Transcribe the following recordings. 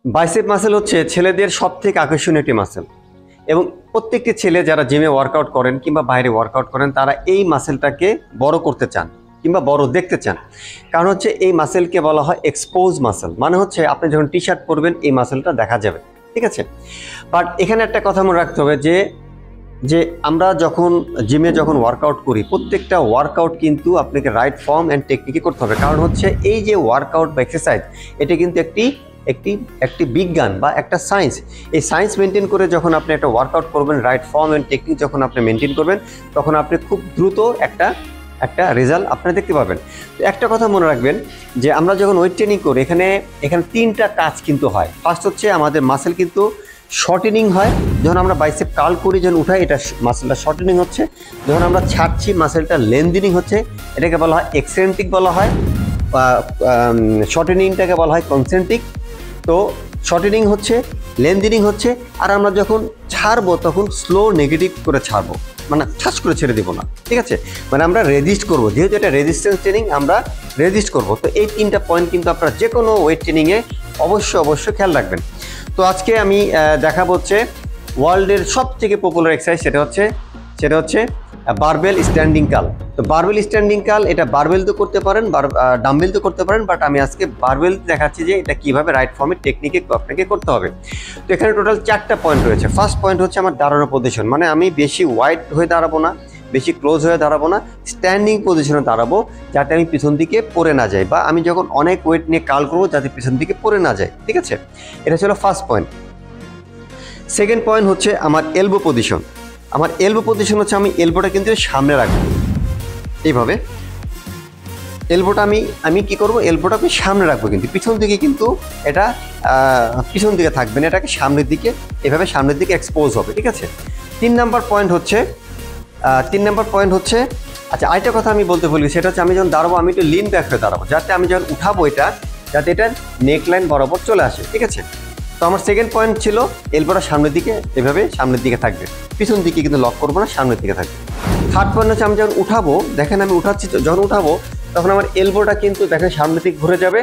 Bicep muscle হচ্ছে ছেলেদের সবথেকে আকর্ষণীয় একটি মাসেল এবং প্রত্যেকটি ছেলে যারা জিমে ওয়ার্কআউট করেন কিংবা বাইরে ওয়ার্কআউট করেন তারা এই মাসেলটাকে বড় করতে চান কিংবা বড় দেখতে চান। কারণ হচ্ছে এই মাসেলকে বলা হয় এক্সপোজ মাসেল, মানে হচ্ছে আপনি যখন টি শার্ট পরবেন এই মাসেলটা দেখা যাবে, ঠিক আছে। বাট এখানে একটা কথা মনে রাখতে হবে যে আমরা যখন জিমে যখন ওয়ার্কআউট করি প্রত্যেকটা ওয়ার্কআউট কিন্তু আপনাকে রাইট ফর্ম অ্যান্ড টেকনিকে করতে হবে। কারণ হচ্ছে এই যে ওয়ার্কআউট বা এক্সারসাইজ এটা কিন্তু একটি বিজ্ঞান বা একটা সায়েন্স। এই সায়েন্স মেনটেন করে যখন আপনি একটা ওয়ার্কআউট করবেন, রাইট ফর্ম অ্যান্ড টেকনিক যখন আপনি মেনটেন করবেন, তখন আপনি খুব দ্রুত একটা রেজাল্ট আপনি দেখতে পাবেন। তো একটা কথা মনে রাখবেন যে আমরা যখন ওয়েট ট্রেনিং করি এখানে তিনটা কাজ কিন্তু হয়। ফার্স্ট হচ্ছে আমাদের মাসেল কিন্তু শর্টেনিং হয়। যখন আমরা বাইসেপ কার্ল করি, যখন উঠাই এটা মাসেলটা শর্টেনিং হচ্ছে। যখন আমরা ছাড়ছি মাসেলটা লেন্থেনিং হচ্ছে, এটাকে বলা হয় এক্সেন্ট্রিক বলা হয়। শর্টেনিংটাকে বলা হয় কনসেন্ট্রিক। তো শর্টেনিং হচ্ছে, লেন্থেনিং হচ্ছে, আর আমরা যখন ছাড়বো তখন স্লো নেগেটিভ করে ছাড়বো, মানে ঠাস করে ছেড়ে দেবো না, ঠিক আছে। মানে আমরা রেজিস্ট করবো, যেহেতু এটা রেজিস্ট্যান্স ট্রেনিং আমরা রেজিস্ট করবো। তো এই তিনটা পয়েন্ট কিন্তু আপনারা যে কোনো ওয়েট ট্রেনিংয়ে অবশ্যই খেয়াল রাখবেন। তো আজকে আমি দেখাবো হচ্ছে ওয়ার্ল্ডের সবথেকে পপুলার এক্সারসাইজ, সেটা হচ্ছে বারবেল স্ট্যান্ডিং কার্ল। তো বারবেল স্ট্যান্ডিং কার্ল এটা বারবেল তো করতে পারেন, ডাম্বেল তো করতে পারেন, বাট আমি আজকে বারবেল দেখাচ্ছি যে এটা কীভাবে রাইট ফর্মের টেকনিকে আপনাকে করতে হবে। তো এখানে টোটাল 4টা পয়েন্ট রয়েছে। ফার্স্ট পয়েন্ট হচ্ছে আমার দাঁড়ানোর পজিশন, মানে আমি বেশি ওয়াইড হয়ে দাঁড়াবো না, বেশি ক্লোজ হয়ে দাঁড়াবো না, স্ট্যান্ডিং পজিশনে দাঁড়াবো যাতে আমি পিছন দিকে পড়ে না যাই, বা আমি যখন অনেক ওয়েট নিয়ে কার্ল করবো যাতে পিছন দিকে পড়ে না যায়, ঠিক আছে। এটা ছিল ফার্স্ট পয়েন্ট। সেকেন্ড পয়েন্ট হচ্ছে আমার এলবো পজিশন। আমার এলবো পজিশন হচ্ছে আমি এলবোটা কিন্তু সামনে রাখবো এইভাবে। এলবোটা আমি কি করব, এলবোটা আমি সামনে রাখবো, কিন্তু পিছন দিকে কিন্তু এটা পিছন দিকে থাকবে না, এটাকে সামনের দিকে এভাবে সামনের দিকে এক্সপোজ হবে, ঠিক আছে। 3 নাম্বার পয়েন্ট হচ্ছে আচ্ছা আরেকটা কথা আমি বলতে ভুলি, সেটা হচ্ছে আমি যখন দাঁড়াবো আমি একটু লিন ব্যাক হয়ে দাঁড়াবো, যাতে আমি যখন উঠাবো এটা যাতে এটা নেক লাইন বরাবর চলে আসে, ঠিক আছে। তো আমার সেকেন্ড পয়েন্ট ছিল এলবোটা সামনের দিকে এভাবে সামনের দিকে থাকবে, পিছন দিকে কিন্তু লক করবো না, সামনের দিকে থাকবে। থার্ড পয়েন্ট হচ্ছে আমি যখন উঠাবো, দেখেন আমি উঠাচ্ছি, যখন উঠাবো তখন আমার এলবোটা কিন্তু দেখেন সামনের দিকে ঘুরে যাবে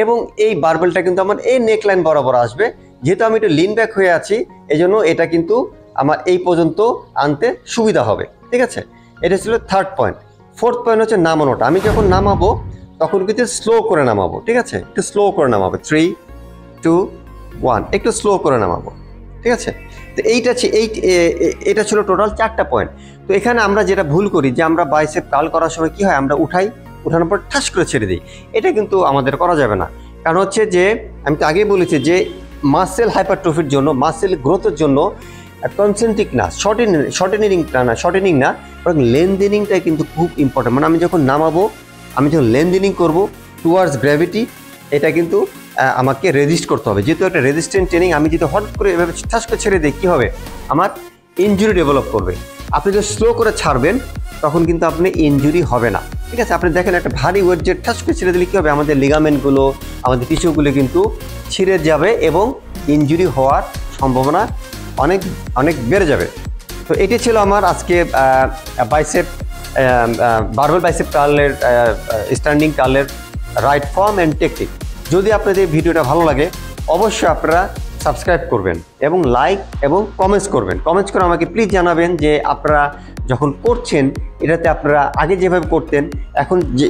এবং এই বারবেলটা কিন্তু আমার এই নেক লাইন বরাবর আসবে। যেহেতু আমি একটু লিন ব্যাক হয়ে আছি এই জন্য এটা কিন্তু আমার এই পর্যন্ত আনতে সুবিধা হবে, ঠিক আছে। এটা ছিল থার্ড পয়েন্ট। ফোর্থ পয়েন্ট হচ্ছে নামানোটা। আমি যখন নামাবো তখন কিন্তু স্লো করে নামাবো, ঠিক আছে, একটু স্লো করে নামাবো। 3, 2, 1 একটু স্লো করে নামাবো, ঠিক আছে। তো এটা ছিল টোটাল 4টা পয়েন্ট। তো এখানে আমরা যেটা ভুল করি যে আমরা বাইসেপ কার্ল করার সময় কি হয়, আমরা উঠানোর পর ঠাস করে ছেড়ে দিই। এটা কিন্তু আমাদের করা যাবে না। কারণ হচ্ছে যে আমি তো আগেই বলেছি যে মাসেল হাইপারট্রফির জন্য, মাসেল গ্রোথের জন্য কনসেন্ট্রিক না, শর্টেনিং না বরং লেন্থেনিংটাই কিন্তু খুব ইম্পর্টেন্ট। মানে আমি যখন নামাবো, আমি যখন লেন্থেনিং করবো টুয়ার্ডস গ্র্যাভিটি, এটা কিন্তু আমাকে রেজিস্ট করতে হবে। যেহেতু একটা রেজিস্ট্যান্ট ট্রেনিং, আমি যদি হঠাৎ করে এভাবে ঠাস করে ছেড়ে দিই কী হবে, আমার ইনজুরি ডেভেলপ করবে। আপনি যদি স্লো করে ছাড়বেন তখন কিন্তু আপনি ইনজুরি হবে না, ঠিক আছে। আপনি দেখেন একটা ভারী ওয়েট যে ঠাস করে ছেড়ে দিলে কী হবে, আমাদের লিগামেন্টগুলো, আমাদের টিস্যুগুলো কিন্তু ছিঁড়ে যাবে এবং ইনজুরি হওয়ার সম্ভাবনা অনেক বেড়ে যাবে। তো এটি ছিল আমার আজকে বারবেল বাইসেপ কার্লের স্ট্যান্ডিং কার্লের রাইট ফর্ম অ্যান্ড টেকনিক। যদি আপনাদের ভিডিওটা ভালো লাগে অবশ্যই আপনারা সাবস্ক্রাইব করবেন এবং লাইক এবং কমেন্টস করবেন। কমেন্টস করে আমাকে প্লিজ জানাবেন যে আপনারা যখন করছেন এটাতে আপনারা আগে যেভাবে করতেন এখন যে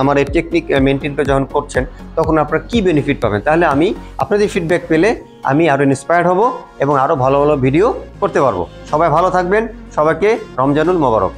আমার এই টেকনিক মেনটেন করে যখন করছেন তখন আপনারা কী বেনিফিট পাবেন। তাহলে আমি আপনাদের ফিডব্যাক পেলে আমি আরও ইন্সপায়ার্ড হব এবং আরও ভালো ভালো ভিডিও করতে পারবো। সবাই ভালো থাকবেন, সবাইকে রমজানুল মোবারক।